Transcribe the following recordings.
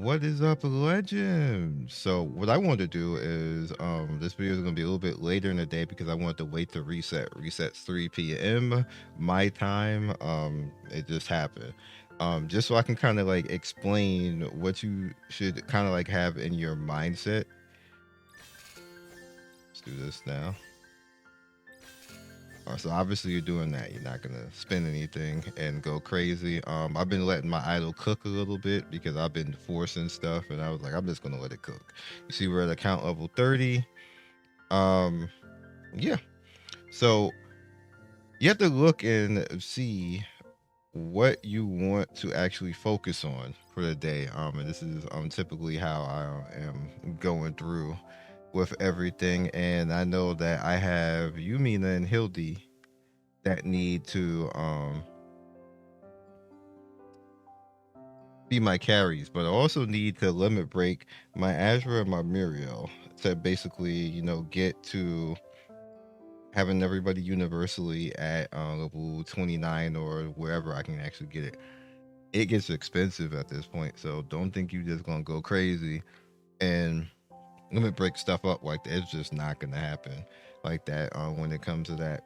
What is up, legend? So what I want to do is this video is going to be a little bit later in the day because I want to wait to reset. Resets 3 p.m. my time. It just happened. Just so I can kind of like explain what you should kind of like have in your mindset. Let's do this now. So obviously you're doing that. You're not gonna spend anything and go crazy. I've been letting my idol cook a little bit because I've been forcing stuff, and I was like, I'm just gonna let it cook. You see, we're at account level 30. Um, yeah. So you have to look and see what you want to actually focus on for the day. And this is typically how I am going through with everything. And I know that I have Yumina and Hildy that need to be my carries, but I also need to limit break my Azra and my Muriel to basically, get to having everybody universally at level 29 or wherever I can actually get it. It gets expensive at this point, so don't think you just gonna go crazy and limit break stuff up like that. It's just not gonna happen like that when it comes to that.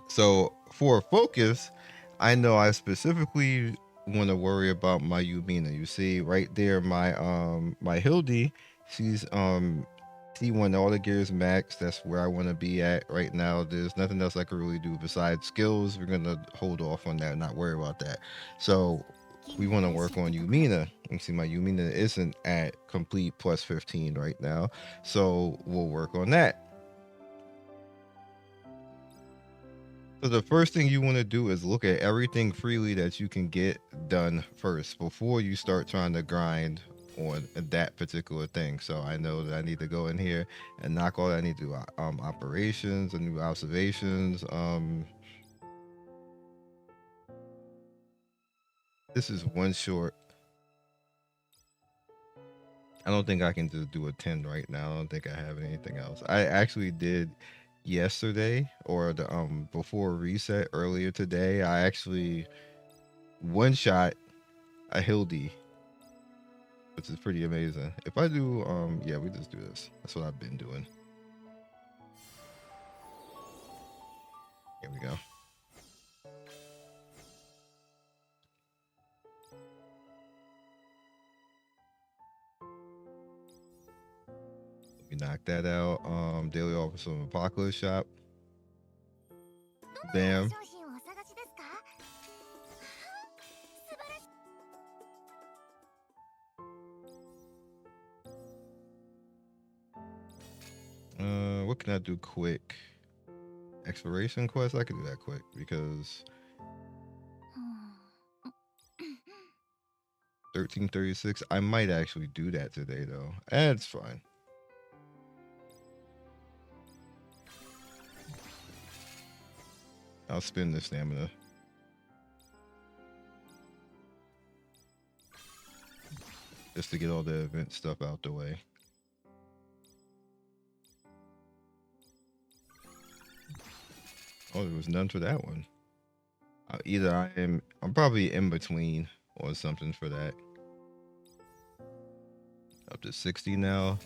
So for focus, I know I specifically want to worry about my Yumina. You see right there, my Hildy, she's T1 all the gears max. That's where I want to be at right now. There's nothing else I can really do besides skills. We're gonna hold off on that, not worry about that. So we want to work on Yumina. You see my Yumina isn't at complete plus 15 right now. So we'll work on that. So the first thing you want to do is look at everything freely that you can get done first before you start trying to grind on that particular thing. So I know that I need to go in here and knock all that. I need to do operations and new observations. This is one short. I don't think I can just do a 10 right now. I don't think I have anything else. I actually did yesterday or the before reset earlier today. I actually one shot a Hildy, which is pretty amazing. If I do, yeah, we just do this. That's what I've been doing. Here we go. We knocked that out. Daily offer from Apocalypse Shop. Bam. What can I do quick? Exploration quest? I can do that quick because 1336. I might actually do that today though. It's fine. I'll spend the stamina. Just to get all the event stuff out the way. Oh, there was none for that one. Either I'm probably in between or something for that. Up to 60 now.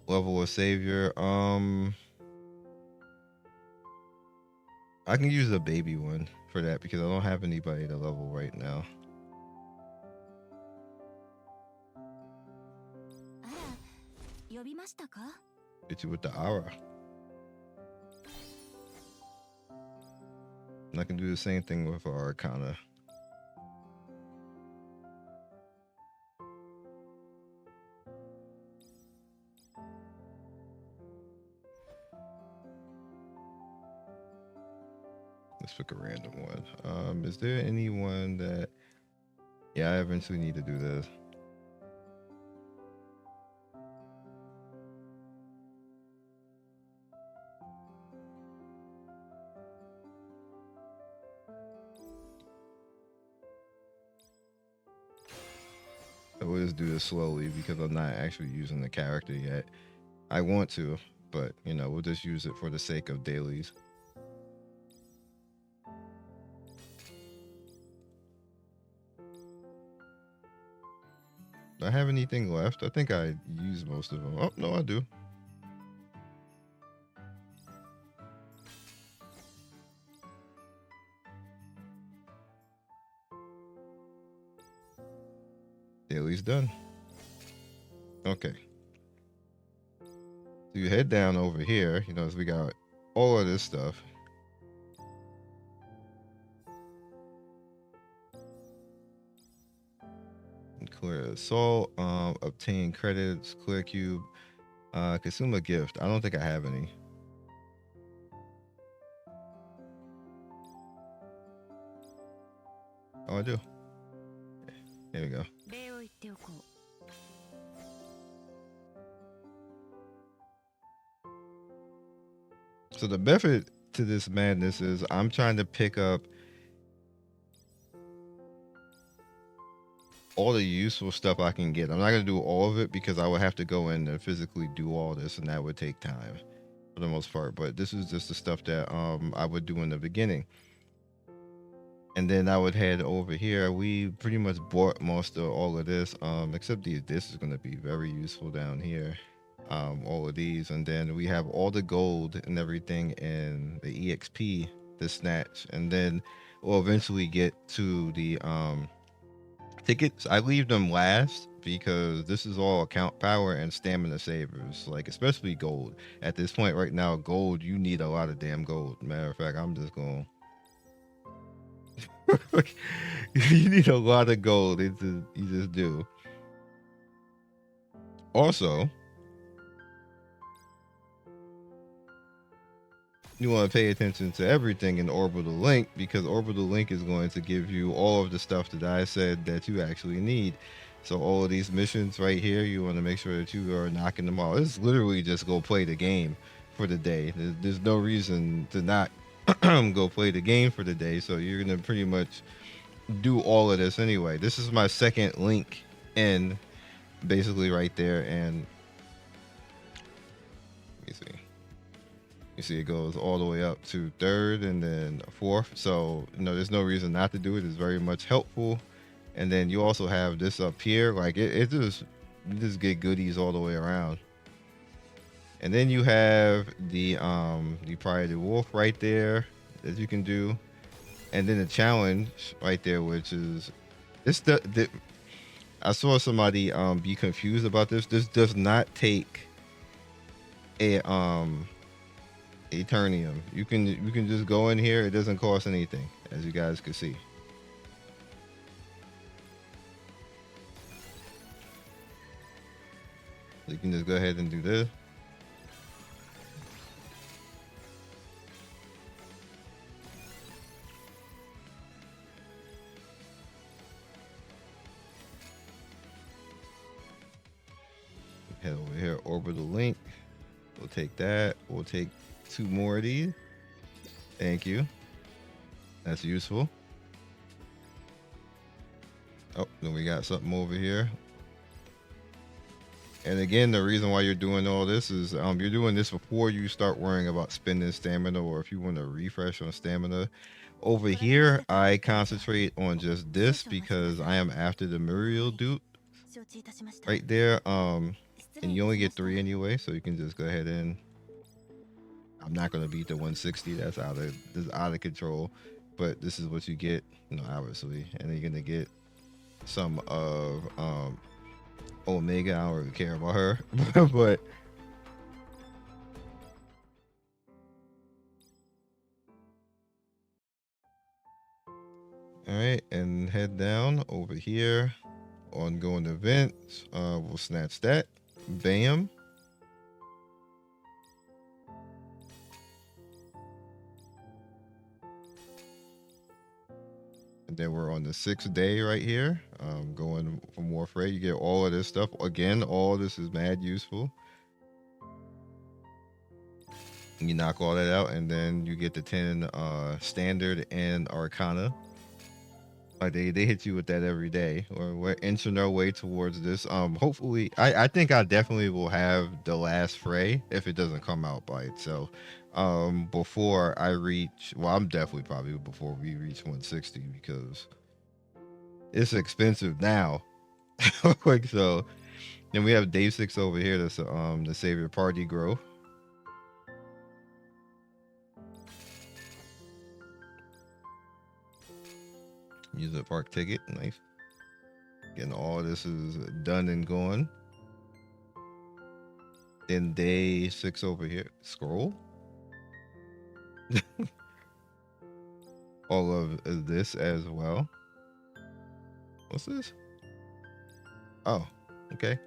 Level of Savior. I can use a baby one for that because I don't have anybody to level right now. Hit you with the aura. And I can do the same thing with our Arcana. Let's pick a random one. Is there anyone that... Yeah, I eventually need to do this. I will just do this slowly because I'm not actually using the character yet. I want to, but we'll just use it for the sake of dailies. Do I have anything left? I think I used most of them. Oh, no, I do. Daily's done. Okay. So you head down over here, you know, as we got all of this stuff. Clear assault, obtain credits, clear cube, consume a gift. I don't think I have any. Oh, I do. Here we go. So the method to this madness is I'm trying to pick up all the useful stuff I can get. I'm not going to do all of it because I would have to go in and physically do all this, and that would take time for the most part. But this is just the stuff that I would do in the beginning. And then I would head over here. We pretty much bought most of all of this, except this is going to be very useful down here. All of these, and then we have all the gold and everything in the EXP to snatch, and then we'll eventually get to the tickets. I leave them last because this is all account power and stamina savers, like especially gold. At this point right now, gold, you need a lot of damn gold. Matter of fact, I'm just going you need a lot of gold. You just do. Also, you want to pay attention to everything in Orbital Link, because Orbital Link is going to give you all of the stuff that I said that you actually need. So all of these missions right here, you want to make sure that you are knocking them all. It's literally just go play the game for the day. There's no reason to not go play the game for the day. So you're going to pretty much do all of this anyway. This is my second link in, basically right there. And let me see. You see it goes all the way up to third and then fourth. So, you know, there's no reason not to do it. It's very much helpful. And then you also have this up here. Like it just, you just get goodies all the way around. And then you have the Priority Wolf right there that you can do. And then the challenge right there, which is this. I saw somebody be confused about this. This does not take a Eternium. You can just go in here. It doesn't cost anything, as you guys can see. So you can just go ahead and do this. Head over here, Orbital Link. We'll take that. We'll take 2 more of these. Thank you. That's useful. Oh, then we got something over here. And again, the reason why you're doing all this is you're doing this before you start worrying about spending stamina, or if you want to refresh on stamina. Over here, I concentrate on just this because I am after the Muriel dude right there. And you only get 3 anyway, so you can just go ahead and, I'm not going to beat the 160. That's out of control, but this is what you get, you know, obviously. And then you're going to get some of Omega. I don't really care about her, but all right, and head down over here, ongoing events. We'll snatch that. Bam. And then we're on the 6th day right here. Going for more fray. You get all of this stuff. Again, all of this is mad useful. And you knock all that out, and then you get the 10 standard and arcana. Like they hit you with that every day. Or we're inching our way towards this. Hopefully, I think I definitely will have the last fray if it doesn't come out by itself. Before I reach, well, I'm definitely probably before we reach 160, because it's expensive now. Like so. Then we have day 6 over here. That's the Savior Party growth. Use a park ticket. Nice. Getting all this is done and going. Then day 6 over here. Scroll. All of this as well. What's this? Oh, okay.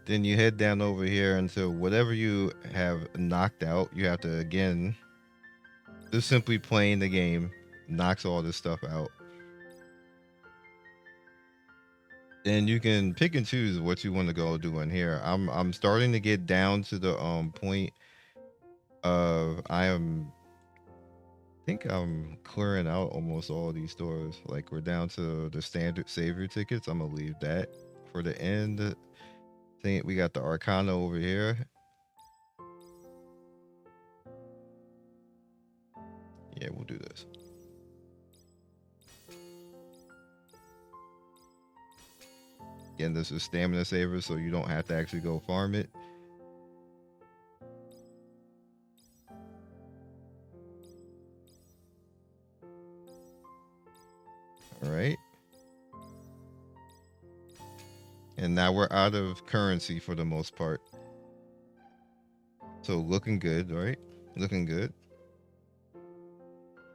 Then you head down over here until whatever you have knocked out, you have to again just simply playing the game knocks all this stuff out. And you can pick and choose what you want to go do in here. I'm starting to get down to the point of I think I'm clearing out almost all these stores. Like we're down to the standard Savior tickets. I'm gonna leave that for the end. Think we got the Arcana over here. Yeah, we'll do this. Again, this is stamina saver, so you don't have to actually go farm it. All right. And now we're out of currency for the most part. So looking good, right? Looking good.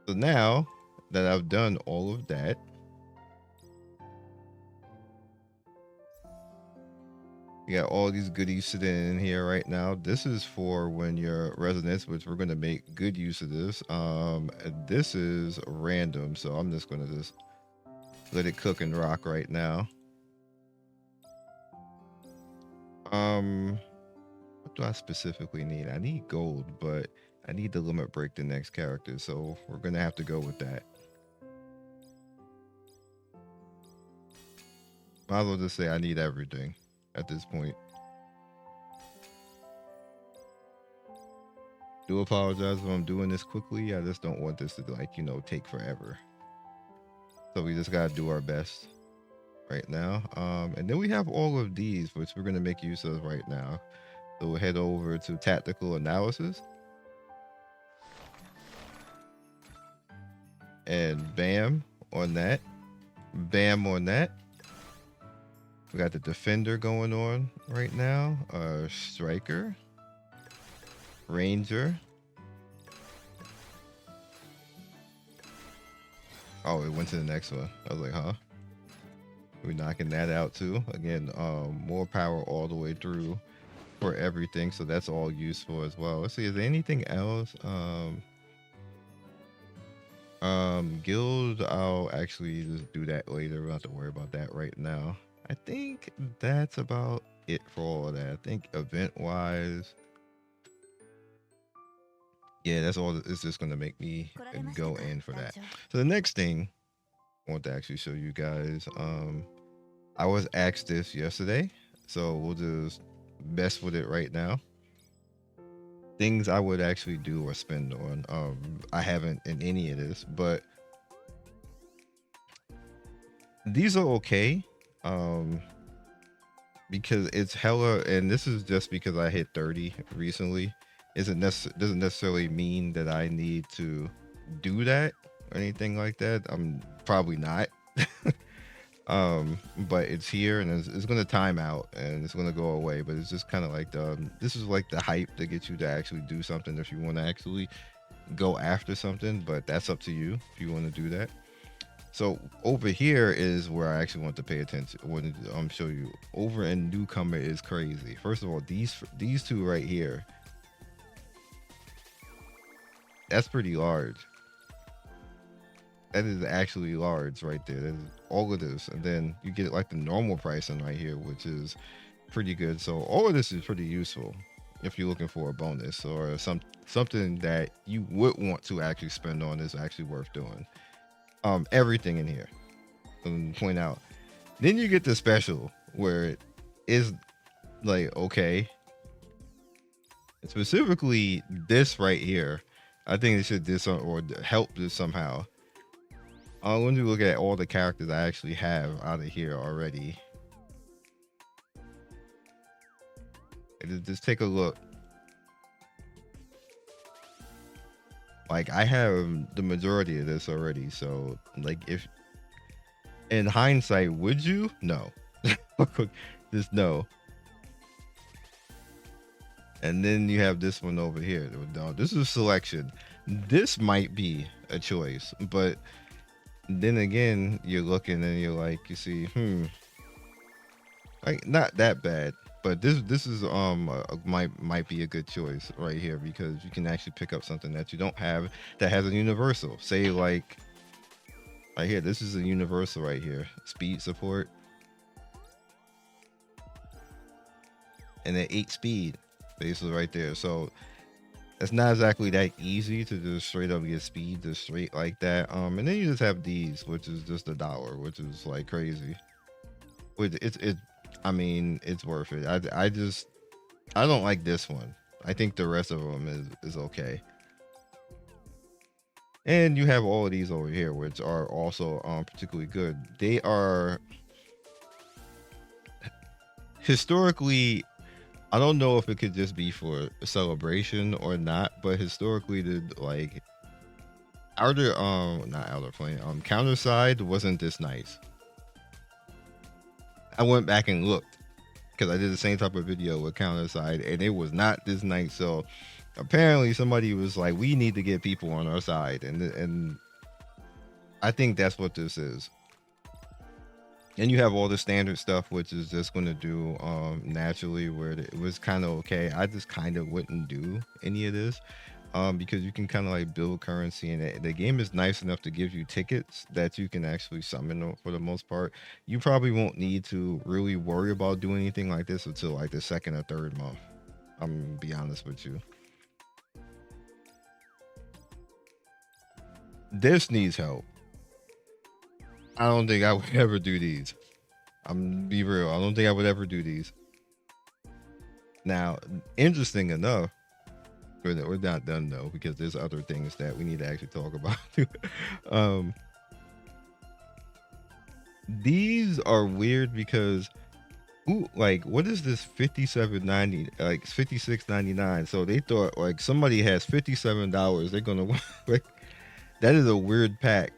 So now that I've done all of that, you got all these goodies sitting in here right now. This is for when your residents, which we're going to make good use of this. This is random, so I'm just going to just let it cook and rock right now. What do I specifically need? I need gold, but I need to limit break the next character, so we're going to have to go with that. Might as well just say I need everything at this point. Do apologize if I'm doing this quickly. I just don't want this to take forever. So we just gotta do our best right now. And then we have all of these, which we're gonna make use of right now. So we'll head over to tactical analysis. And bam on that. Bam on that. We got the defender going on right now. Striker. Ranger. Oh, it went to the next one. I was like, huh? We're knocking that out too. Again, more power all the way through for everything. So that's all useful as well. Let's see, is there anything else? Guild, I'll actually just do that later. We don't have to worry about that right now. I think that's about it for all of that. I think event wise, yeah, that's all. It's just gonna make me go in for that. So the next thing I want to actually show you guys, I was asked this yesterday, so we'll just mess with it right now. Things I would actually do or spend on. I haven't in any of this, but these are okay. Because it's hella, and this is just because I hit 30 recently. Doesn't necessarily mean that I need to do that or anything like that. I'm probably not. But it's here and it's gonna time out and it's gonna go away. But it's just kind of like this is like the hype that gets you to actually do something if you want to actually go after something. But that's up to you if you want to do that. So over here is where I actually want to pay attention. I want to show you over in newcomer is crazy. First of all, these two right here, that's pretty large. That is actually large right there. That is all of this, and then you get like the normal pricing right here, which is pretty good. So all of this is pretty useful if you're looking for a bonus or something that you would want to actually spend on is actually worth doing. Everything in here. Point out. Then you get the special where it is like okay. Specifically, this right here. I think they should do some or help this somehow. I want to look at all the characters I actually have out of here already. Just take a look. Like I have the majority of this already. So like if in hindsight, would you? No. Just no. And then you have this one over here. No, this is selection. This might be a choice, but then again, you're looking and you're like, you see, like not that bad. But this is might be a good choice right here because you can actually pick up something that you don't have that has a universal. Say like right here, this is a universal right here, speed support, and then 8 speed, basically right there. So it's not exactly that easy to just straight up get speed just straight like that. And then you just have these, which is just $1, which is like crazy. Which I mean, it's worth it. I don't like this one. I think the rest of them is okay. And you have all of these over here, which are also particularly good. They are historically, I don't know if it could just be for a celebration or not, but historically the like outer not outer plane counter side wasn't this nice. I went back and looked because I did the same type of video with counter side and it was not this nice. So apparently somebody was like, we need to get people on our side, and I think that's what this is. And you have all the standard stuff, which is just going to do naturally, where it was kind of okay. I just kind of wouldn't do any of this because you can kind of like build currency, and the game is nice enough to give you tickets that you can actually summon for the most part. You probably won't need to really worry about doing anything like this until like the second or third month. I'm gonna be honest with you. This needs help. I don't think I would ever do these. I'm be real. I don't think I would ever do these. Now, interesting enough, we're not done though because there's other things that we need to actually talk about. um, these are weird because, ooh, like what is this 57.90 like 56.99? So they thought like somebody has $57. They're gonna like that is a weird pack.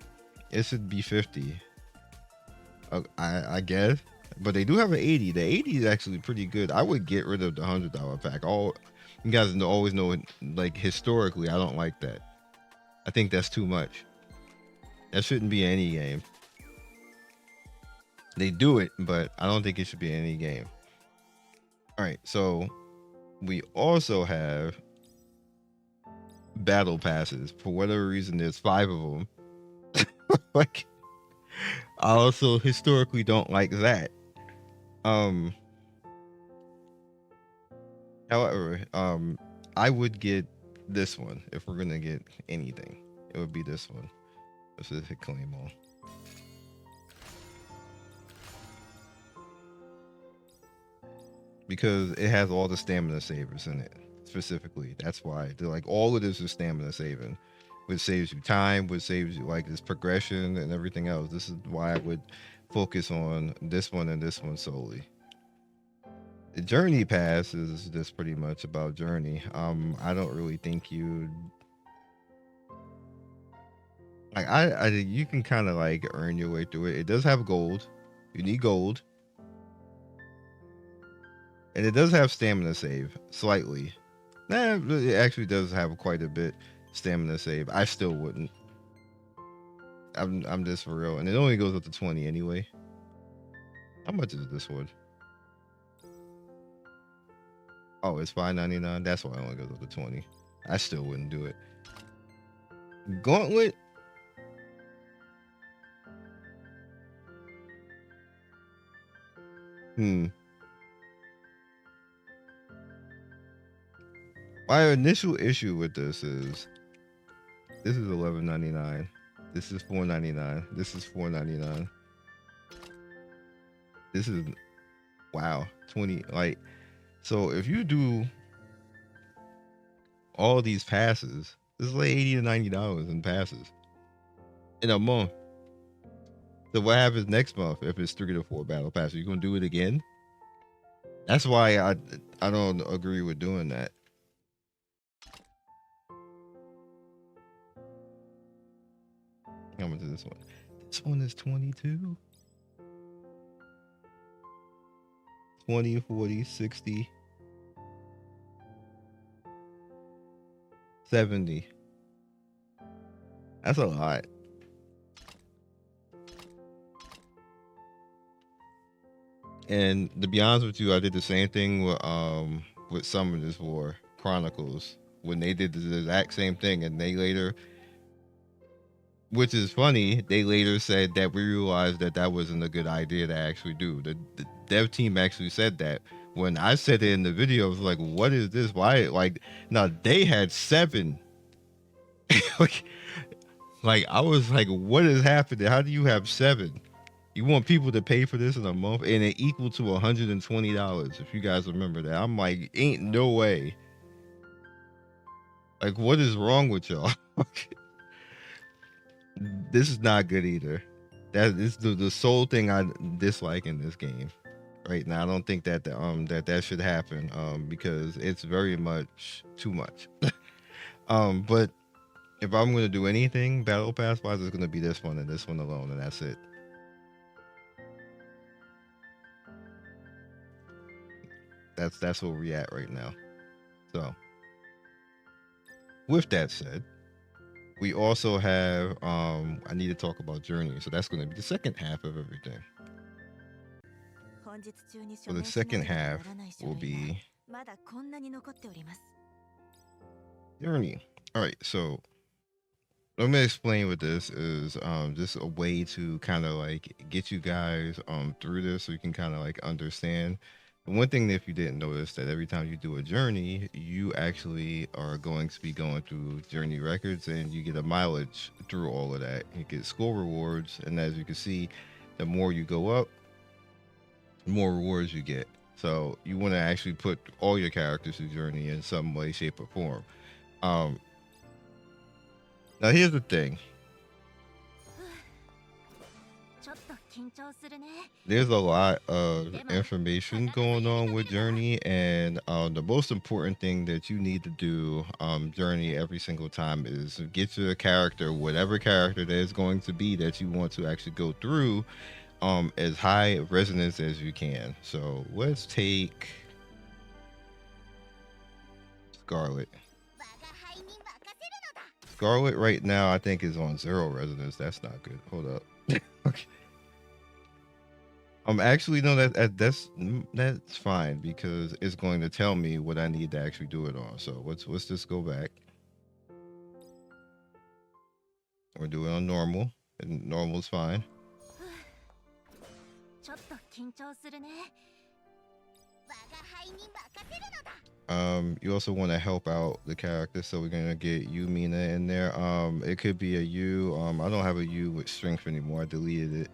It should be 50. I guess, but they do have an 80. The 80 is actually pretty good. I would get rid of the $100 pack. All you guys always know, like historically, I don't like that. I think that's too much. That shouldn't be any game. They do it, but I don't think it should be any game. All right, so we also have battle passes. For whatever reason, there's 5 of them. Like, I also historically don't like that. However, I would get this one if we're gonna get anything. It would be this one. This is a claim all. Because it has all the stamina savers in it. Specifically, that's why they're like all of this is stamina saving, which saves you time, which saves you like this progression and everything else. This is why I would focus on this one and this one solely. The journey pass is just pretty much about journey. I don't really think you like I you can kind of like earn your way through it. It does have gold. You need gold. And it does have stamina save slightly. Nah, it actually does have quite a bit stamina save. I still wouldn't. I'm just for real, and it only goes up to 20 anyway. How much is this one? Oh, it's $5.99. That's why it only goes up to 20. I still wouldn't do it. Gauntlet. My initial issue with this is $11.99. This is $4.99. This is $4.99. This is wow, 20 like so if you do all these passes. This is like $80 to $90 in passes in a month. So what happens next month if it's 3 to 4 battle passes? You gonna do it again? That's why I don't agree with doing that. How much is this one? This one is 22. 20, 40, 60, 70. That's a lot. And to be honest with you, I did the same thing with Summoners War Chronicles when they did the exact same thing, and they later, which is funny, they later said that we realized that that wasn't a good idea to actually do. The dev team actually said that. When I said it in the video, I was like, "What is this? Why?" Like, now they had 7. like, like I was like, "What is happening? How do you have 7? You want people to pay for this in a month, and it equal to $120? If you guys remember that, I'm like, ain't no way. Like, what is wrong with y'all? This is not good either. That is the sole thing I dislike in this game right now. I don't think that that should happen because it's very much too much. But if I'm gonna do anything battle pass wise, it's gonna be this one and this one alone, and that's it. That's where we at right now. So with that said, we also have I need to talk about Journey. So that's gonna be the second half of everything. So the second half will be Journey. All right, so let me explain what this is. Just a way to kind of like get you guys through this so you can kind of like understand. One thing that if you didn't notice that every time you do a journey, you actually are going to be going through journey records and you get a mileage through all of that. You get score rewards, and as you can see, the more you go up, the more rewards you get. So you want to actually put all your characters through journey in some way, shape, or form. Now here's the thing. There's a lot of information going on with Journey, and the most important thing that you need to do Journey every single time is get your character, whatever character that is going to be that you want to actually go through, as high resonance as you can. So let's take Scarlet. Scarlet right now I think is on 0 resonance. That's not good. Hold up. Okay. Actually no, that's fine because it's going to tell me what I need to actually do it on. So let's just go back. We're doing on normal, and normal is fine. You also want to help out the character, so we're gonna get you, Mina, in there. It could be a U. I don't have a U with strength anymore. I deleted it.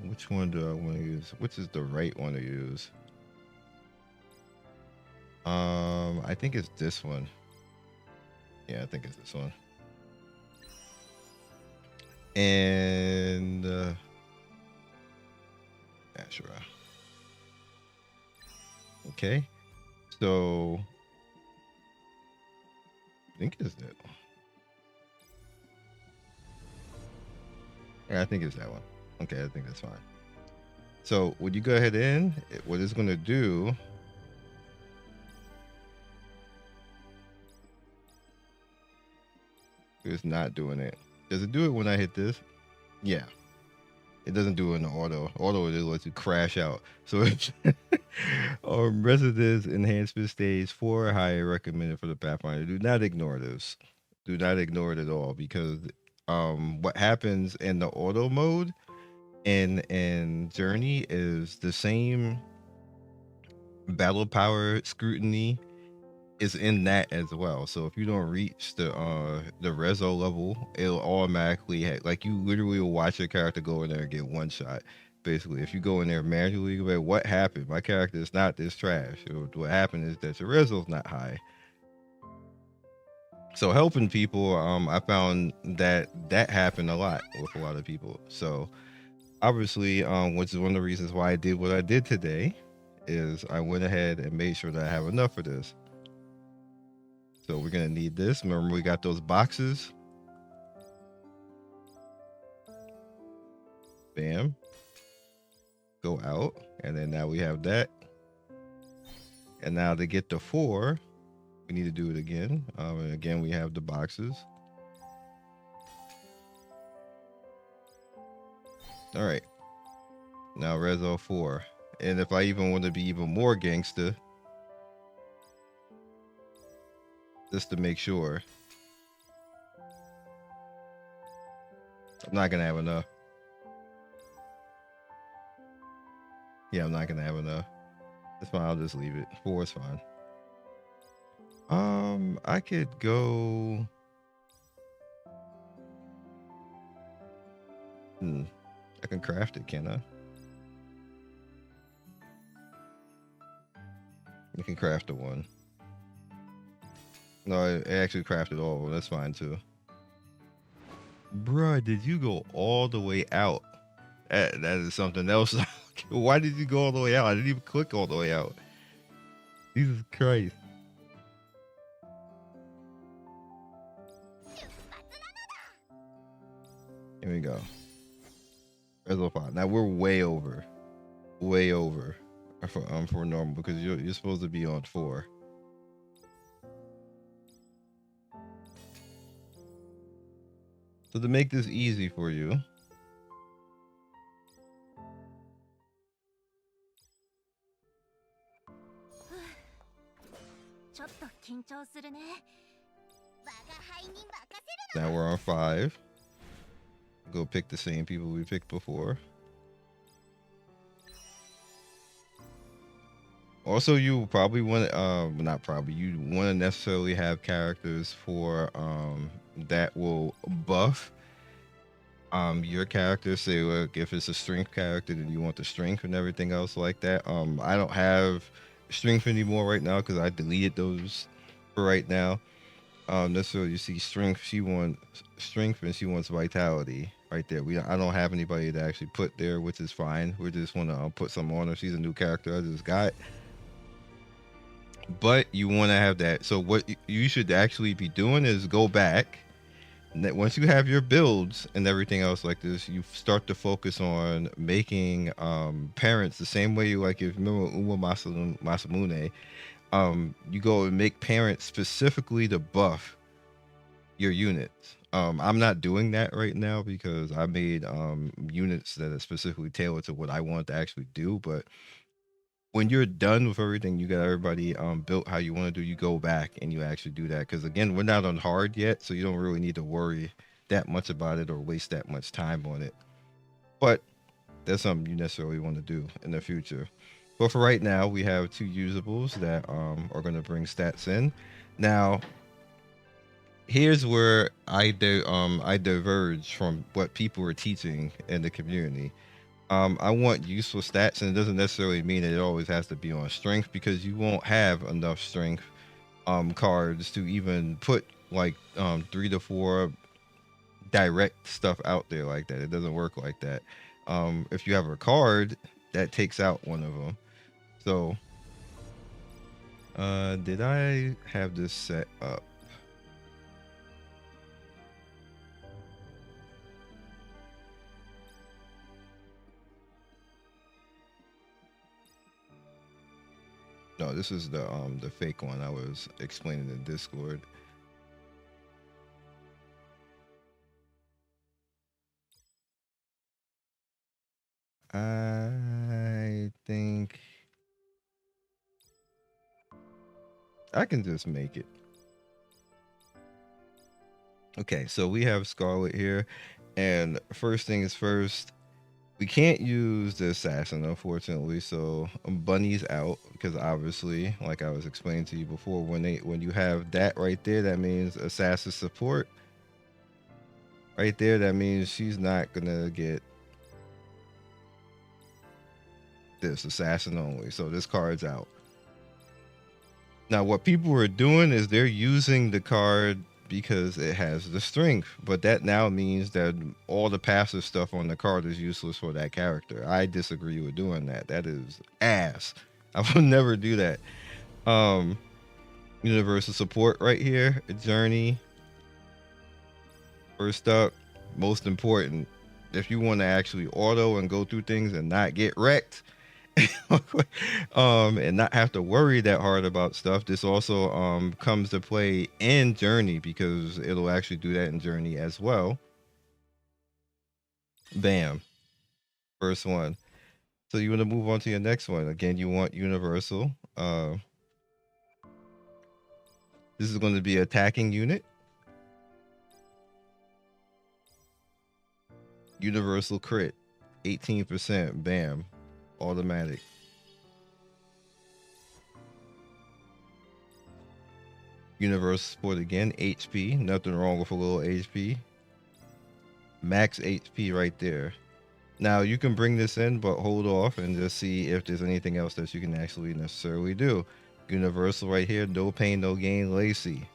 Which one do I want to use? Which is the right one to use? I think it's this one. Yeah, I think it's this one. And yeah, sure. Okay, so I think it's that one. Yeah, I think it's that one. Okay, I think that's fine. So when you go ahead in, what it's going to do is not doing it. Does it do it when I hit this? Yeah. It doesn't do it in the auto. Auto, it lets you crash out. So it's Residence Enhancement Stage 4 or higher recommended for the Pathfinder. Do not ignore this. Do not ignore it at all because what happens in the auto mode in Journey is the same battle power scrutiny is in that as well. So if you don't reach the reso level, it'll automatically like you literally will watch your character go in there and get one shot. Basically, if you go in there manually, you'll be like, what happened? My character is not this trash. What happened is that your reso is not high. So helping people, I found that happened a lot with a lot of people. So obviously, which is one of the reasons why I did what I did today, is I went ahead and made sure that I have enough for this. So we're gonna need this. Remember, we got those boxes. Bam. Go out, and then now we have that. And now to get to 4, we need to do it again. And again, we have the boxes. All right. Now Rezo 4. And if I even want to be even more gangster, just to make sure, I'm not gonna have enough. Yeah, I'm not gonna have enough. It's fine. I'll just leave it. 4 is fine. I could go. I can craft it, can I? I can craft the 1. No, it actually crafted all of them. That's fine too. Bruh, did you go all the way out? That is something else. Why did you go all the way out? I didn't even click all the way out. Jesus Christ. Here we go. Rezo 5. Now we're way over for normal, because you're supposed to be on 4. So to make this easy for you, now we're on 5. Go pick the same people we picked before. Also, you probably want not probably, you want to necessarily have characters for that will buff your character. Say, look, if it's a strength character, then you want the strength and everything else like that. I don't have strength anymore right now because I deleted those for right now. Necessarily, you see strength. She wants strength and she wants vitality right there. I don't have anybody to actually put there, which is fine. We just want to put some on her. She's a new character I just got. But you want to have that. So what you should actually be doing is go back. And once you have your builds and everything else like this, you start to focus on making parents the same way you, like, if you remember Uma Masamune, you go and make parents specifically to buff your units. I'm not doing that right now because I made units that are specifically tailored to what I want to actually do. But when you're done with everything, you got everybody built how you want to do, you go back and you actually do that. Because again, we're not on hard yet, so you don't really need to worry that much about it or waste that much time on it. But that's something you necessarily want to do in the future. But for right now, we have 2 usables that are going to bring stats in. Now, here's where I diverge from what people are teaching in the community. I want useful stats, and it doesn't necessarily mean that it always has to be on strength, because you won't have enough strength cards to even put like 3 to 4 direct stuff out there like that. It doesn't work like that. If you have a card, that takes out one of them. So did I have this set up? No, this is the fake one I was explaining in Discord. I think I can just make it. Okay, so we have Scarlet here, and first thing is first, we can't use the assassin, unfortunately. So Bunny's out, because obviously, like I was explaining to you before, when you have that right there, that means assassin support. Right there, that means she's not gonna get this, assassin only. So this card's out. Now, what people are doing is they're using the card because it has the strength, but that now means that all the passive stuff on the card is useless for that character. I disagree with doing that. That is ass. I would never do that. Um, Universal support right here. Journey. First up, most important. If you want to actually auto and go through things and not get wrecked, and not have to worry that hard about stuff, this also comes to play in Journey because it'll actually do that in Journey as well. Bam. First one. So you want to move on to your next one. Again, you want Universal. This is going to be attacking unit. Universal crit. 18%. Bam. Automatic. Universal support again. HP. Nothing wrong with a little HP. Max HP right there. Now you can bring this in, but hold off and just see if there's anything else that you can actually necessarily do. Universal right here. No pain, no gain. Lacy.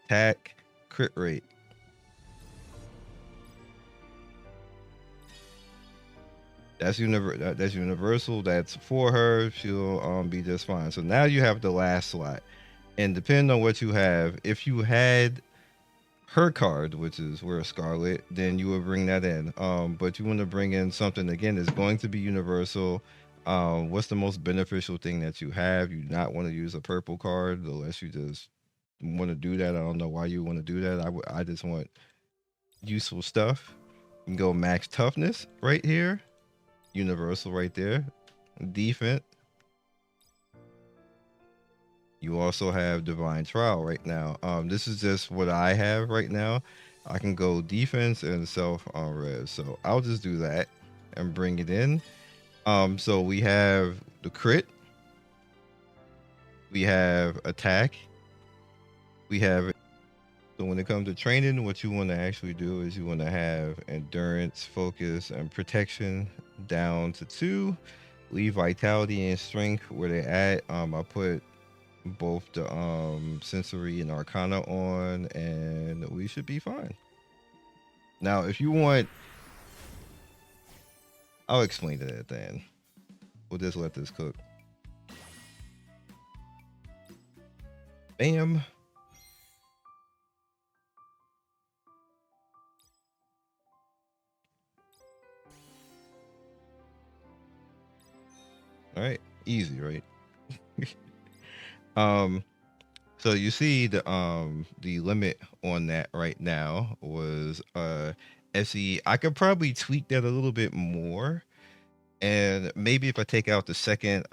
Attack. Crit rate. That's universal. That's for her. She'll be just fine. So now you have the last slot, and depending on what you have, if you had her card, which is where Scarlet, then you would bring that in. But you want to bring in something again that's going to be universal. What's the most beneficial thing that you have? You do not want to use a purple card unless you just want to do that. I don't know why you want to do that. I just want useful stuff. You can go max toughness right here. Universal right there. Defense. You also have divine trial right now. This is just what I have right now. I can go defense and self on res. So I'll just do that and bring it in. So we have the crit. We have attack. We have. So when it comes to training, what you want to actually do is you want to have endurance, focus, and protection down to 2. Leave vitality and strength where they at. I put both the sensory and arcana on, and we should be fine. Now, if you want, I'll explain it at the end. We'll just let this cook. Bam. All right, easy, right? So you see the limit on that right now was SE. I could probably tweak that a little bit more, and maybe if I take out the second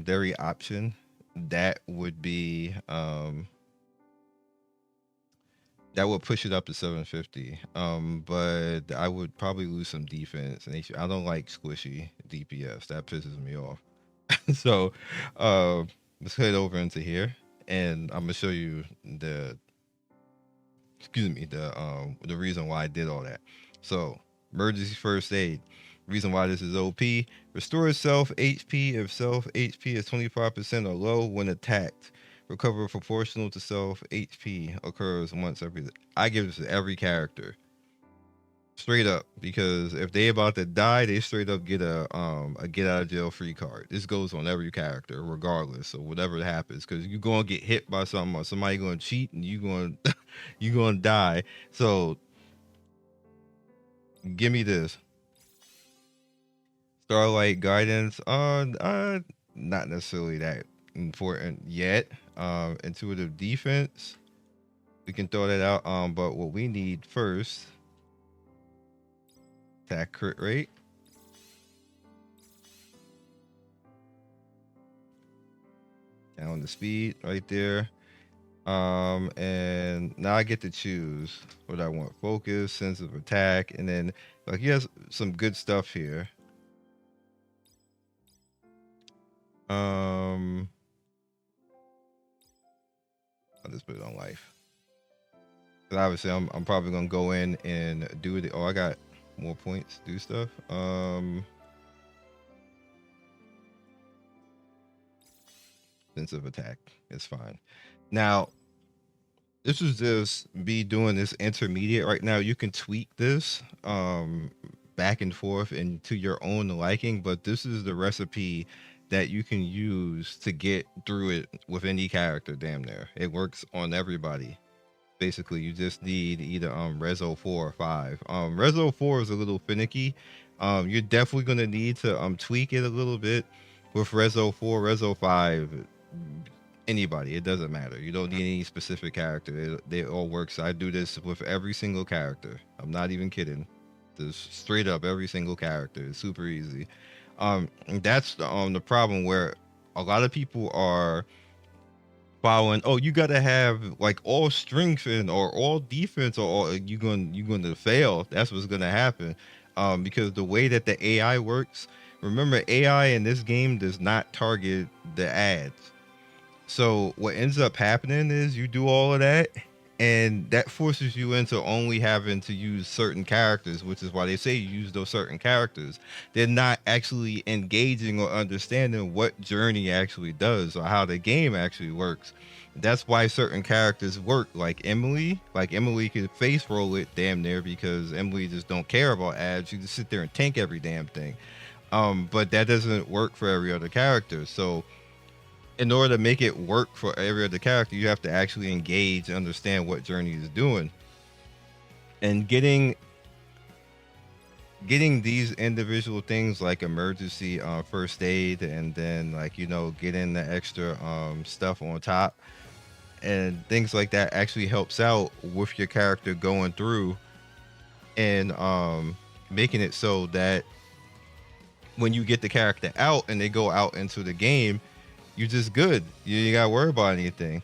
dairy option, that would be that would push it up to 750. But I would probably lose some defense and HP. I don't like squishy DPS. That pisses me off. So let's head over into here, and I'm gonna show you the the reason why I did all that. So emergency first aid. Reason why this is OP: restores self HP if self HP is 25% or low when attacked. Recover proportional to self HP occurs once every. I give this to every character. Straight up, because if they about to die, they straight up get a get out of jail free card. This goes on every character, regardless of whatever happens, because you gonna get hit by something or somebody gonna cheat and you gonna you gonna die. So give me this Starlight guidance. Not necessarily that important yet. Intuitive defense. We can throw that out. But what we need first. Attack crit rate. Down the speed right there. And now I get to choose what I want. Focus, sense of attack, and then like he has some good stuff here. I'll just put it on life. But obviously I'm probably gonna go in and do it. Oh, I got more points, do stuff. defensive attack. It's fine. Now, this is just me doing this intermediate right now. You can tweak this back and forth and to your own liking, but this is the recipe that you can use to get through it with any character. Damn near, it works on everybody. Basically, you just need either Rezo 4 or 5. Rezo 4 is a little finicky. You're definitely gonna need to tweak it a little bit with Rezo 4. Rezo 5, anybody, it doesn't matter. You don't need any specific character. They all work. So I do this with every single character. I'm not even kidding. Just straight up every single character. It's super easy. And that's the problem where a lot of people are following. Oh, you gotta have like all strength and or all defense, or all, you gonna fail. That's what's gonna happen. Because the way that the AI works, remember, AI in this game does not target the ads. So what ends up happening is you do all of that, and that forces you into only having to use certain characters, which is why they say you use those certain characters. They're not actually engaging or understanding what Journey actually does or how the game actually works. That's why certain characters work, like Emily. Like Emily could face roll it damn near because Emily just don't care about ads. You just sit there and tank every damn thing. But that doesn't work for every other character. So in order to make it work for every other character, you have to actually engage and understand what Journey is doing. And getting these individual things like emergency first aid, and then like getting the extra stuff on top and things like that actually helps out with your character going through and making it so that when you get the character out and they go out into the game, you're just good. You ain't gotta worry about anything.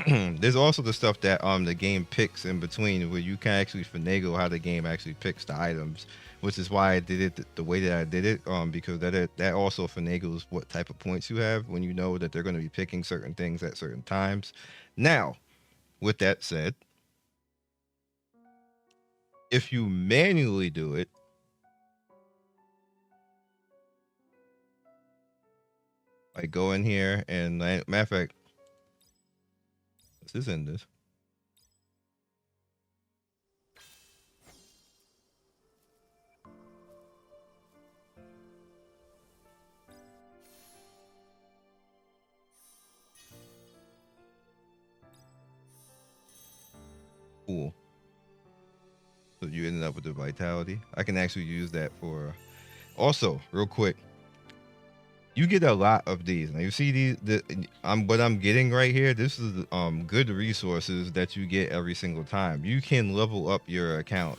There's also the stuff that the game picks in between where you can actually finagle how the game actually picks the items, which is why I did it the way that I did it, because that also finagles what type of points you have when you know that they're going to be picking certain things at certain times. Now, with that said, if you manually do it, like go in here and matter of fact, let's just end this. Cool. So you ended up with the vitality. I can actually use that for. Also, real quick, you get a lot of these. Now you see what I'm getting right here. This is good resources that you get every single time. You can level up your account.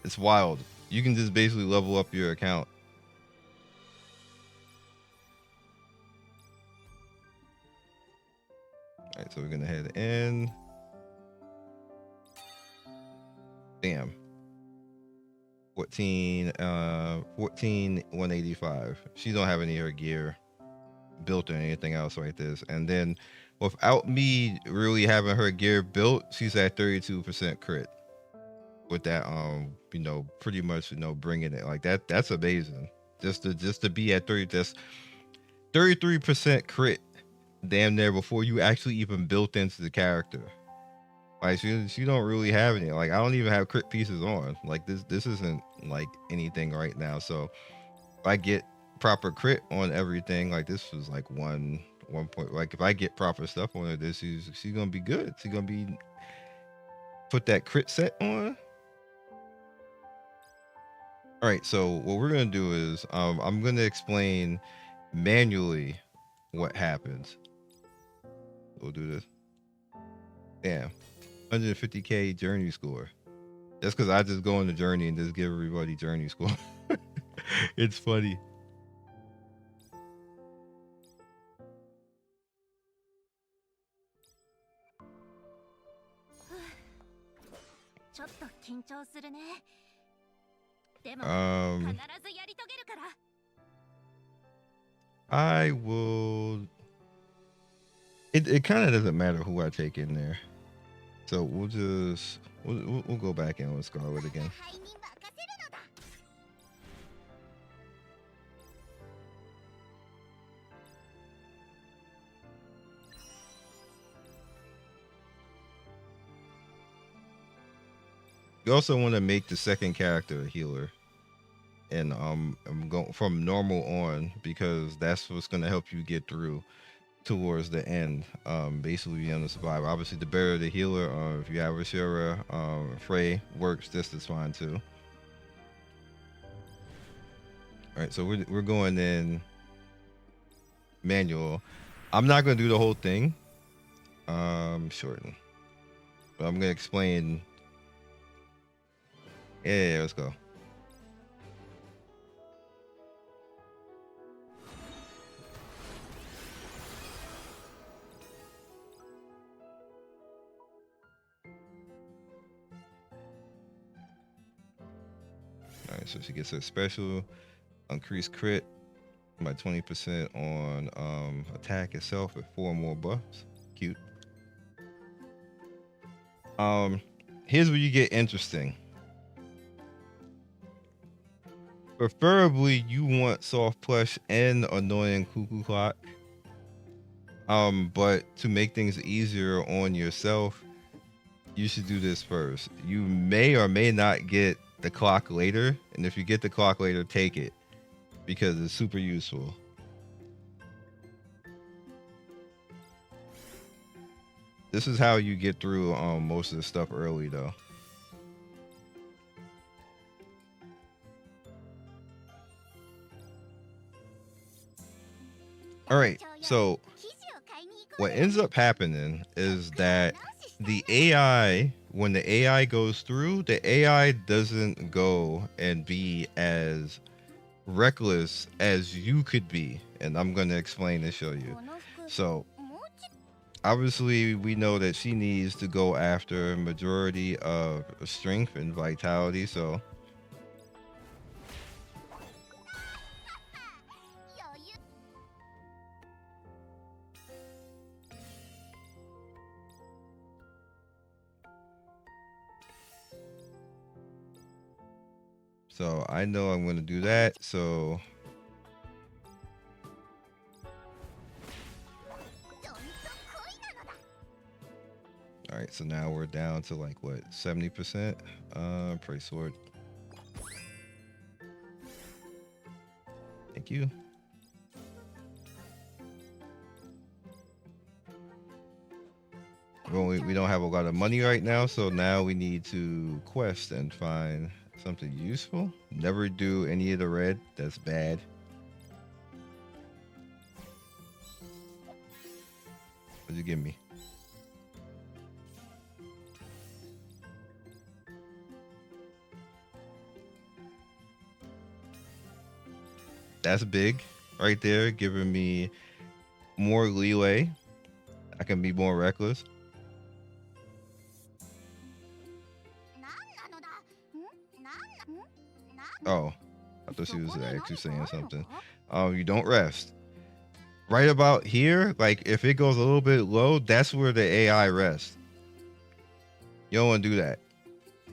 It's wild. You can just basically level up your account. All right, so we're gonna head in. Bam. 14 185. She don't have any of her gear built or anything else like this. And then without me really having her gear built, she's at 32% crit with that pretty much bringing it like that. That's amazing. Just to be at 30, that's 33% crit damn near before you actually even built into the character. Like she don't really have any. Like I don't even have crit pieces on. Like this isn't like anything right now. So if I get proper crit on everything, like this was like one point. Like if I get proper stuff on it, she's gonna be good. She's gonna be put that crit set on. All right. So what we're gonna do is I'm gonna explain manually what happens. We'll do this. Damn. 150k journey score. That's because I just go on the journey and just give everybody journey score. It's funny. I will. It kind of doesn't matter who I take in there. So we'll go back in with Scarlet again. You also want to make the second character a healer, and I'm going from normal on because that's what's gonna help you get through towards the end. Basically being able to survive. Obviously, the better the healer. If you have a Shira, Frey works just as fine too. All right, so we're going in manual. I'm not gonna do the whole thing. Shorten, but I'm gonna explain. Yeah, let's go. All right, so she gets her special, increased crit by 20% on attack itself with 4 more buffs. Cute. Here's where you get interesting. Preferably, you want soft plush and annoying cuckoo clock. But to make things easier on yourself, you should do this first. You may or may not get the clock later, and if you get the clock later, take it because it's super useful. This is how you get through most of the stuff early, though. All right, so what ends up happening is that the AI, when the AI goes through, the AI doesn't go and be as reckless as you could be. And I'm going to explain and show you. So, obviously, we know that she needs to go after majority of strength and vitality. So, I know I'm going to do that. So, all right, so now we're down to like what, 70%? Pray sword. Thank you. We don't have a lot of money right now, so now we need to quest and find something useful. Never do any of the red. That's bad. What'd you give me? That's big right there, giving me more leeway. I can be more reckless. Oh, I thought she was actually saying something. You don't rest. Right about here, like if it goes a little bit low, that's where the AI rests. You don't want to do that.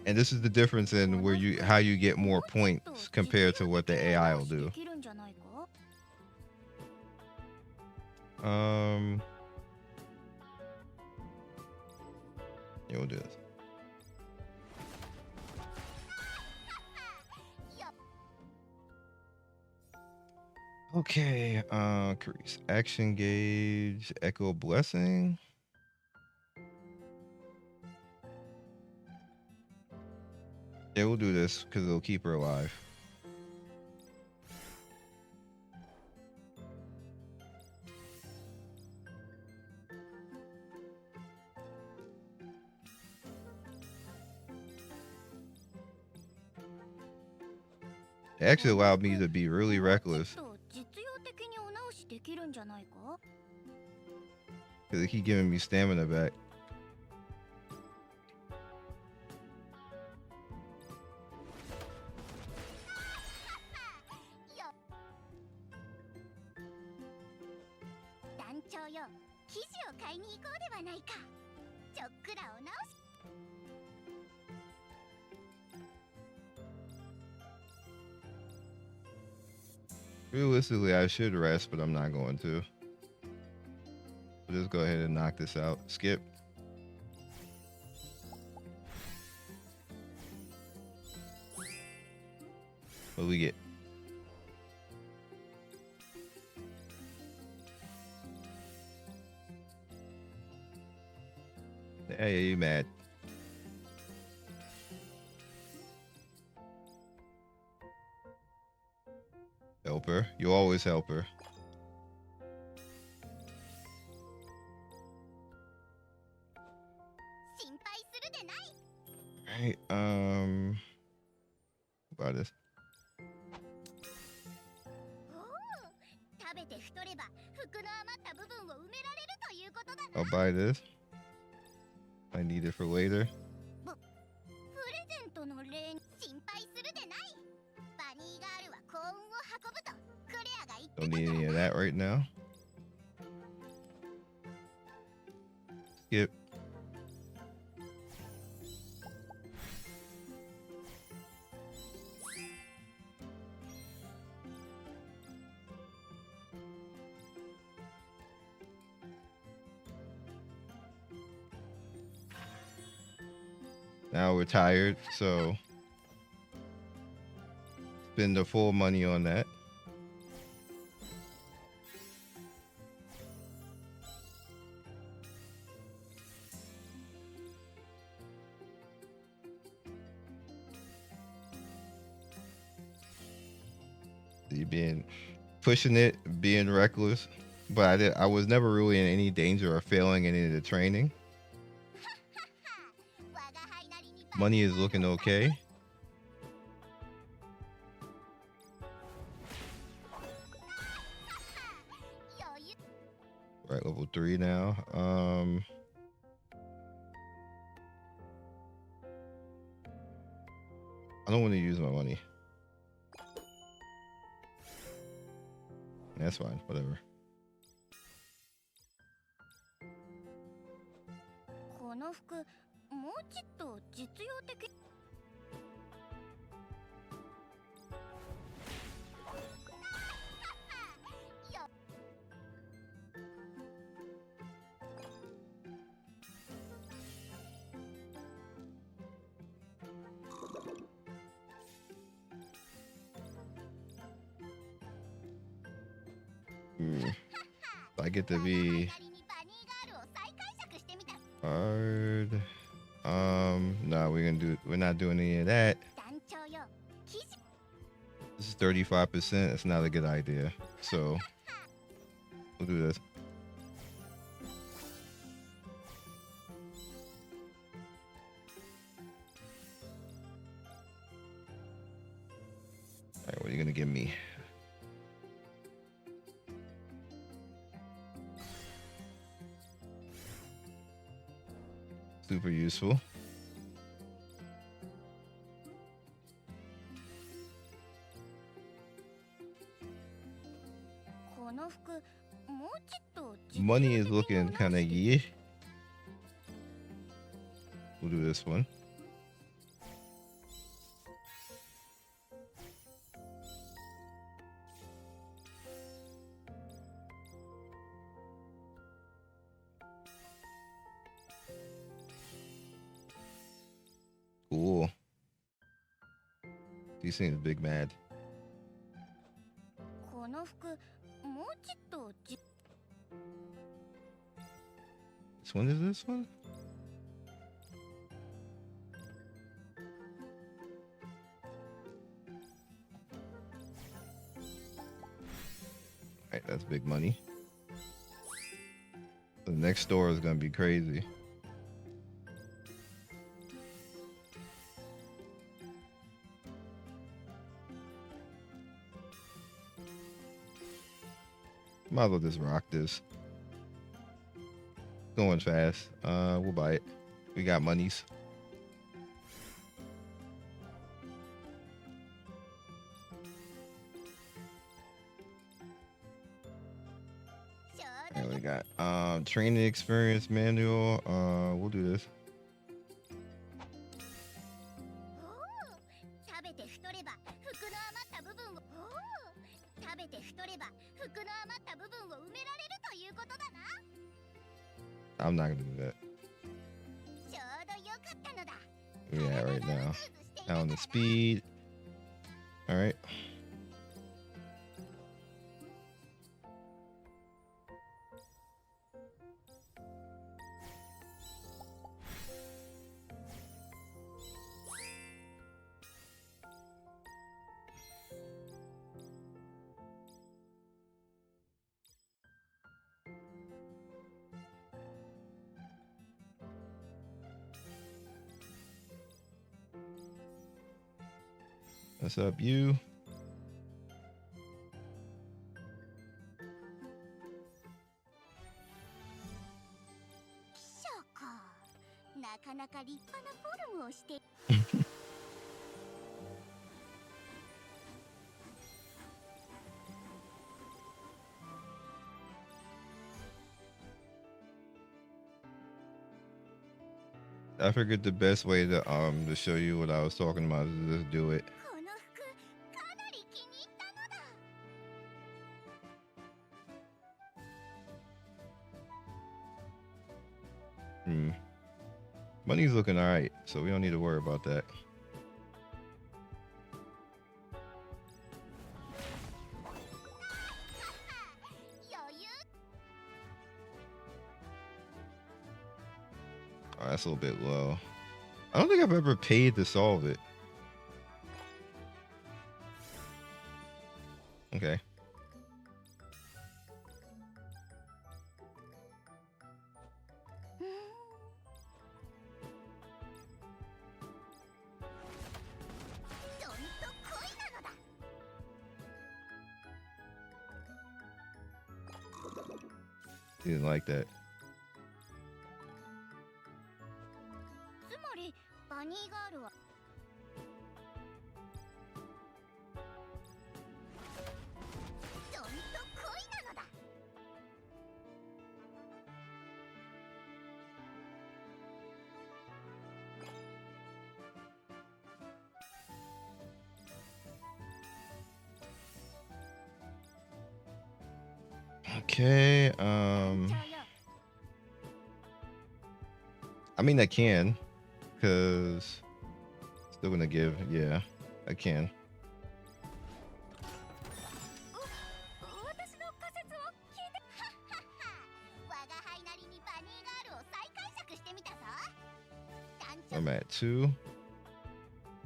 And this is the difference in where how you get more points compared to what the AI will do. Yeah, we'll do this. Okay, increase action gauge, echo blessing. Yeah, we'll do this because it'll keep her alive. It actually allowed me to be really reckless because it keep giving me stamina back. Realistically, I should rest, but I'm not going to. We'll just go ahead and knock this out. Skip. What do we get? Hey, you mad? Help her. You always help her. Right. About this. I'll buy this. I need it for later. Don't need any of that right now. Skip. Now we're tired, so spend the full money on that. You being pushing it, being reckless, but I was never really in any danger of failing any of the training. Money is looking okay. Right, level 3 now. I don't want to use my money. That's fine, whatever. I get to be hard. No, we're not doing any of that. This is 35%. It's not a good idea. So we'll do this. All right, what are you gonna give me? Super useful. Money is looking kind of yeah. We'll do this one. Cool. He seems big mad. Which one is this one? Alright, that's big money. The next store is gonna be crazy. Might as well just rock this. Going fast. We'll buy it. We got monies. And we got training experience manual. We'll do this. I'm not gonna do that. Yeah, right now. Now on the speed. All right. What's up, you? 記者か。なかなか立派なフォルムをして。I figured the best way to show you what I was talking about is to just do it. この服、かなり気に入ったのだ。Money's looking all right, so we don't need to worry about that. 余裕。 Oh, that's a little bit low. I don't think I've ever paid to solve it. Okay. Didn't like that. つまりバニーガールは。どんと恋なのだ。Okay. I mean, I can, cause still gonna give. Yeah, I can. 私の仮説を聞いて。我が輩なりにバニーガールを再解釈してみたぞ。 I'm at 2.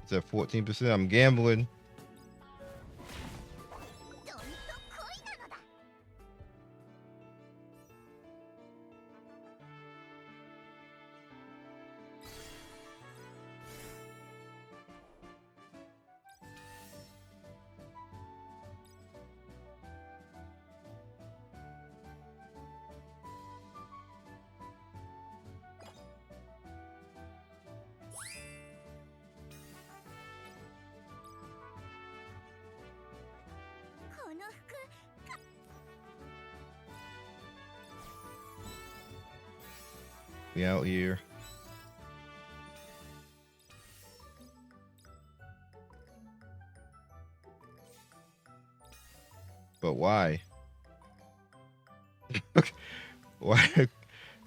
It's at 14%. I'm gambling. どんと恋なのだ。 この服。 We out here. But why? Why? It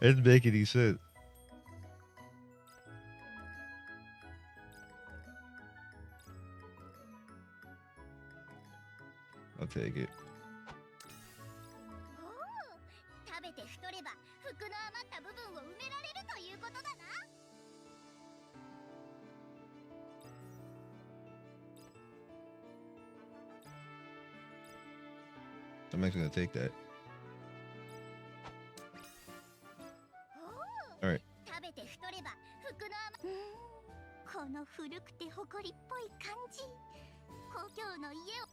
doesn't make any sense. I'll take it. おお、食べて太れば服の余った部分を埋められるということだな。 I'm actually gonna take that. おお、 All right. 食べて太れば服のこの古くて誇りっぽい感じ。故郷の家を。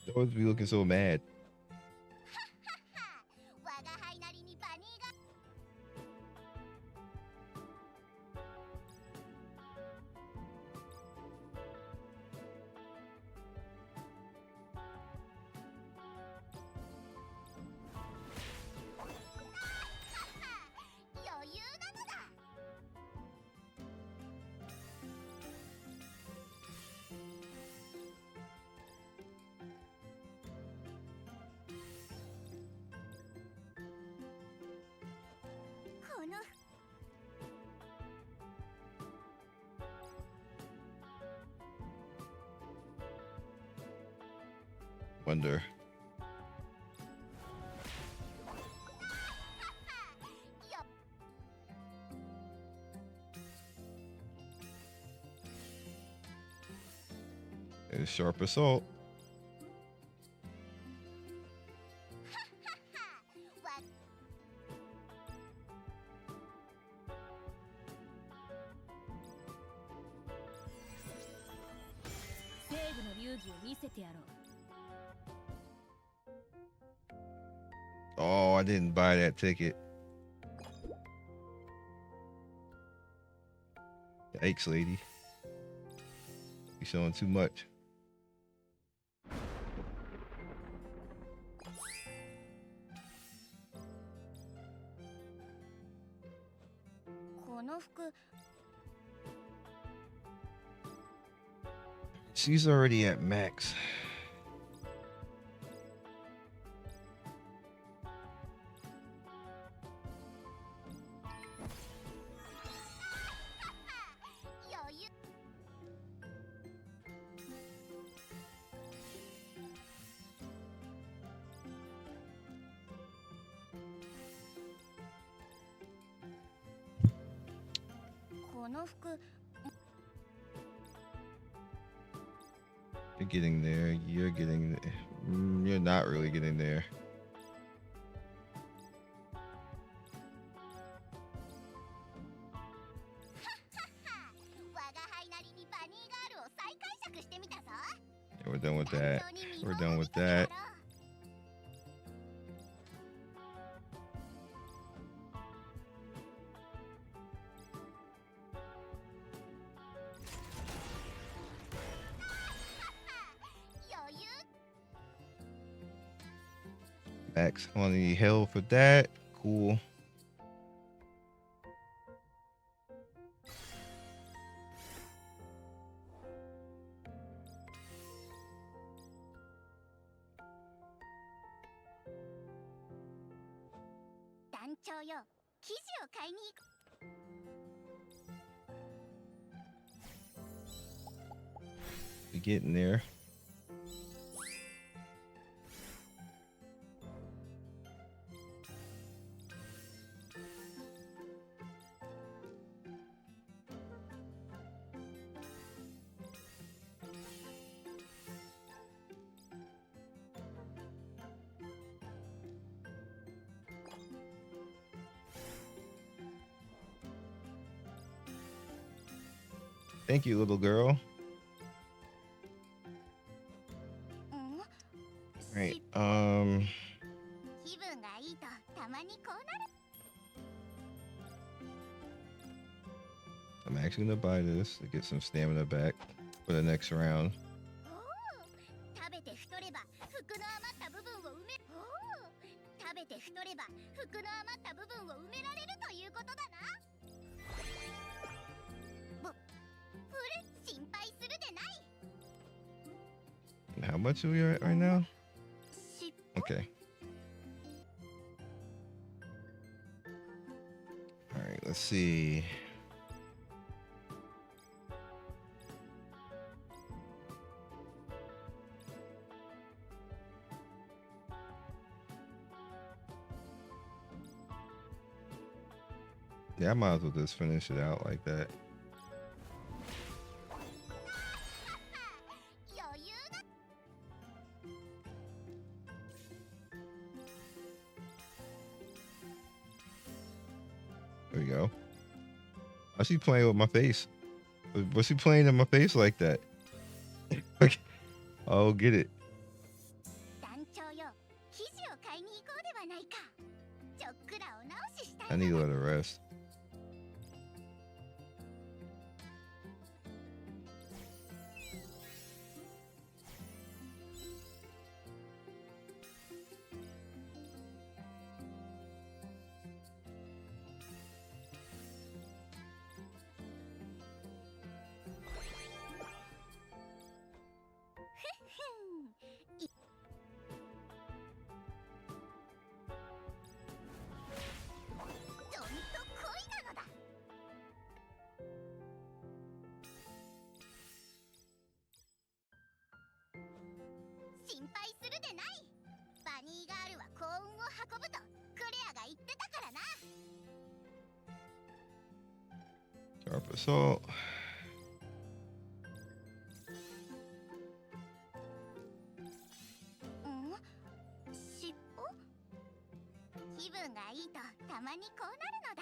They always be looking so mad. 我が輩なりにバニーが。 余裕なのだ。Wonder. It's sharp assault. Oh, I didn't buy that ticket. Yikes, lady. You're showing too much. She's already at max. You're getting there. You're getting there. You're not really getting there. Yeah, we're done with that. We're done with that. Max on the hill for that. Cool. We're getting there. Thank you, little girl. Right. I'm actually gonna buy this to get some stamina back for the next round. And how much are we at right now? Okay. All right, let's see. Yeah, I might as well just finish it out like that. There we go. Why's she playing with my face? What's she playing in my face like that? Okay. Oh, get it. I need to let her rest. Sharp assault.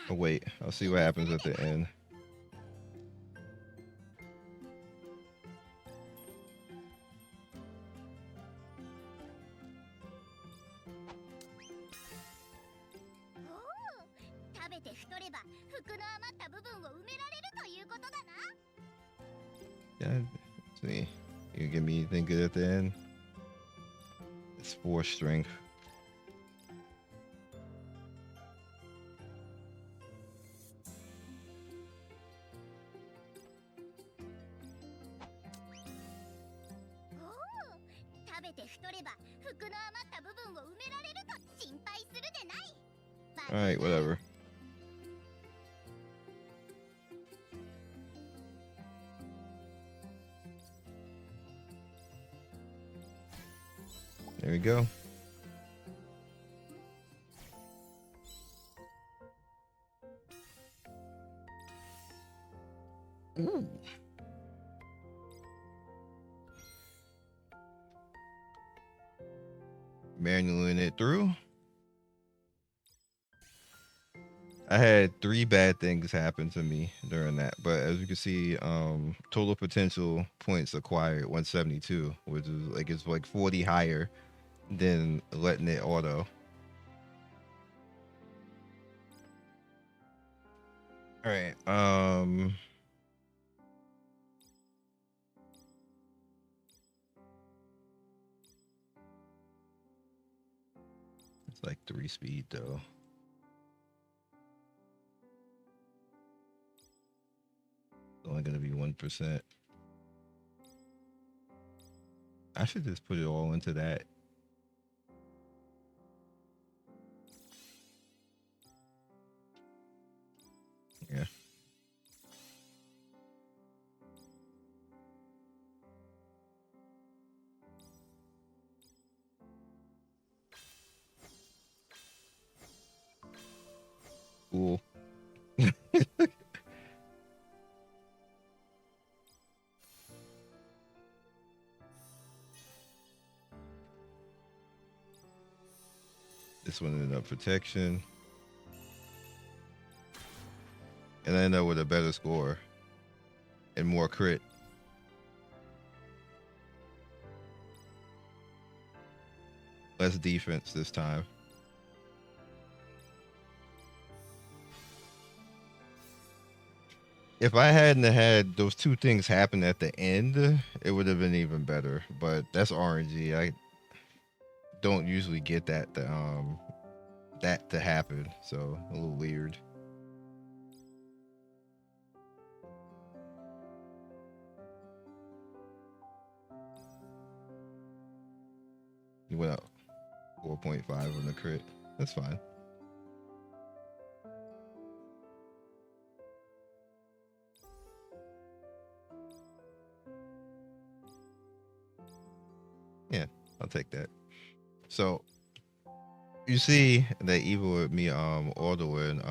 Oh wait, I'll see what happens at the end. Yeah, see, you give me anything good at the end? It's 4 strength. All right, whatever. There we go. Ooh. Manualing it through. I had 3 bad things happen to me during that, but as you can see, total potential points acquired 172, which is like it's like 40 higher than letting it auto. All right. It's like 3 speed though. It's only gonna be 1%. I should just put it all into that. Yeah. Cool. This one ended up protection. And I ended up with a better score and more crit. Less defense this time. If I hadn't had those 2 things happen at the end, it would have been even better. But that's RNG. I don't usually get that to happen, so a little weird. You went up 4.5 on the crit. That's fine. Yeah, I'll take that. So you see that even with me autoing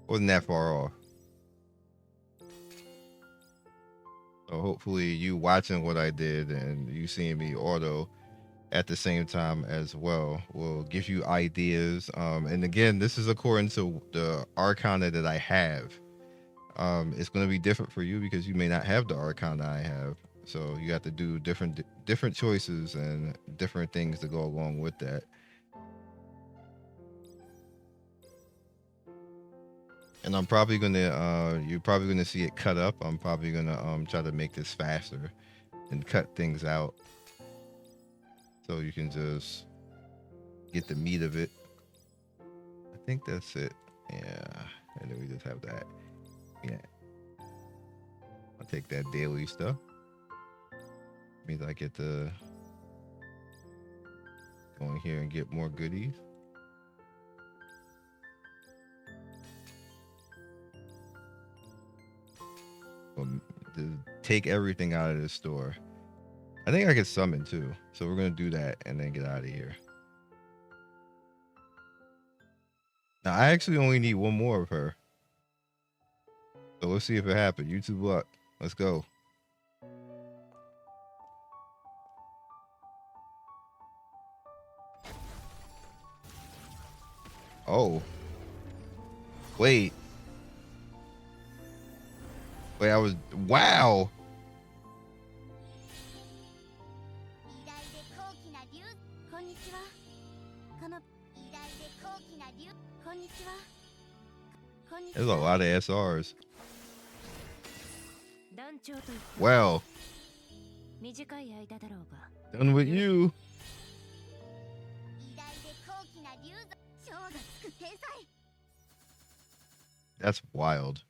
wasn't that far off. So hopefully you watching what I did and you seeing me auto at the same time as well will give you ideas. And again, this is according to the arcana that I have. It's going to be different for you because you may not have the arcana I have. So you have to do different choices and different things to go along with that. And I'm probably gonna you're probably gonna see it cut up. I'm probably gonna try to make this faster and cut things out so you can just get the meat of it. I think that's it. Yeah, and then we just have that. Yeah, I'll take that daily stuff. Means I get to go in here and get more goodies. To take everything out of the store. I think I could summon too. So we're gonna do that and then get out of here. Now, I actually only need one more of her. So let's see if it happens. YouTube luck. Let's go. Oh. Wait. Wait, I was... Wow. 偉大で高貴な竜こんにちはこの偉大で高貴な竜こんにちはこんにち There's a は lot of SRs. 団長と言った Well, 短い間だろうが done with you. 偉大で高貴な竜族将がつく天才 That's wild.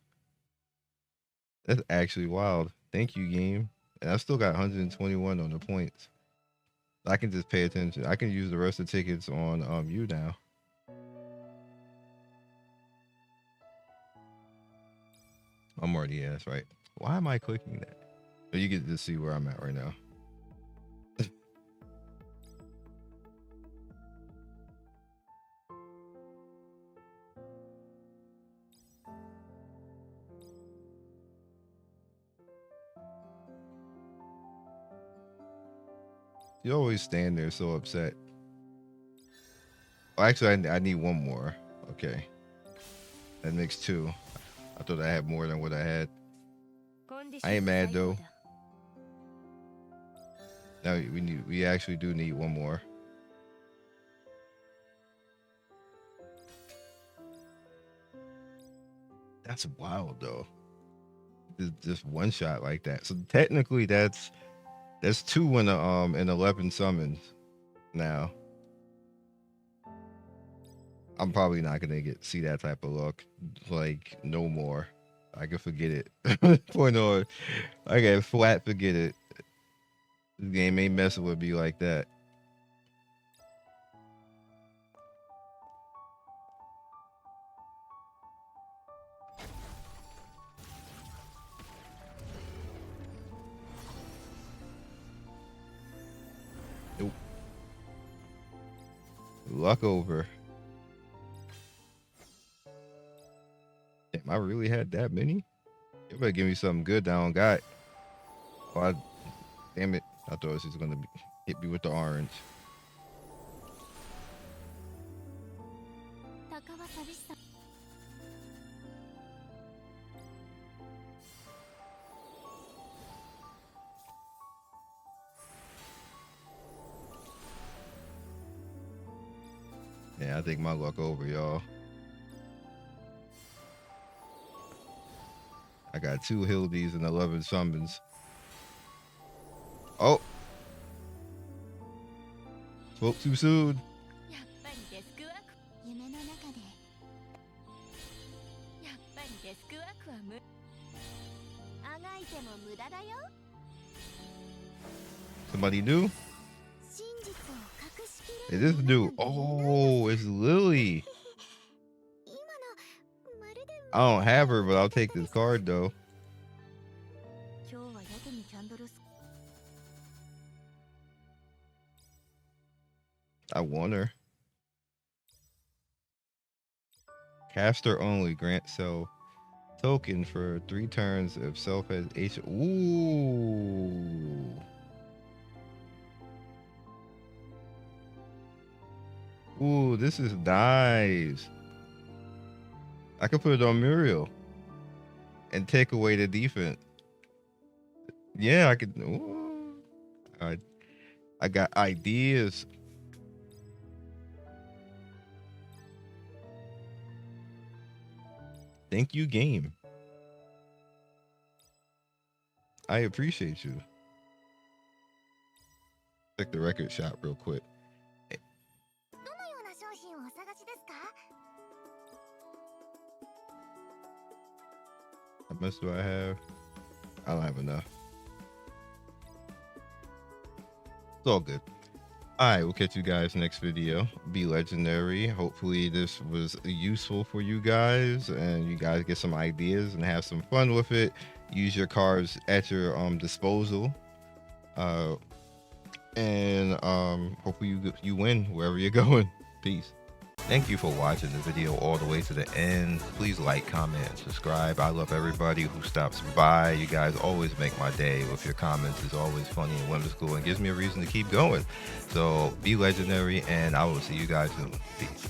That's actually wild. Thank you, game. And I still got 121 on the points. I can just pay attention. I can use the rest of the tickets on you now. I'm already ass, right? Why am I clicking that? But you get to see where I'm at right now. You always stand there so upset. Oh, actually, I need one more. Okay. That makes two. I thought I had more than what I had. コンディション I ain't mad 最高 though. だ Now we actually do need one more. That's wild though. Just one shot like that. So technically that's two in in 11 summons now. I'm probably not gonna see that type of luck like no more. I can forget it. Point on. I can flat forget it. This game ain't messing with me like that. Nope. Luck over. Damn, I really had that many? You better give me something good that I don't got. Oh, damn it. I thought this was gonna hit me with the orange. 鷹は寂しさ Yeah, I think my luck over, y'all. I got 2 Hildies and 11 summons. Oh! Spoke too soon. やっぱりデスクワーク夢の中でやっぱりデスクワークは無あがいても無駄だよ Somebody new? 真実を隠しきれ Is る this new? ものなんて Oh, it's Lily. 今のまるで I don't have her, but I'll take this card though. 今日はやけにキャンドルス I want her. Caster only. Grant self token for 3 turns if self has H. Ooh. Ooh, this is nice. I could put it on Muriel and take away the defense. Yeah, I could. Ooh. I got ideas. Thank you, game. I appreciate you. Check the record shop real quick. どのような商品をお探しですか How much do I have? I don't have enough. It's all good. All right, we'll catch you guys next video. Be legendary. Hopefully this was useful for you guys and you guys get some ideas and have some fun with it. Use your cards at your disposal. And hopefully you win wherever you're going. Peace. Thank you for watching the video all the way to the end. Please like, comment, and subscribe. I love everybody who stops by. You guys always make my day with your comments. It's always funny and whimsical and gives me a reason to keep going. So be legendary, and I will see you guys soon. Peace.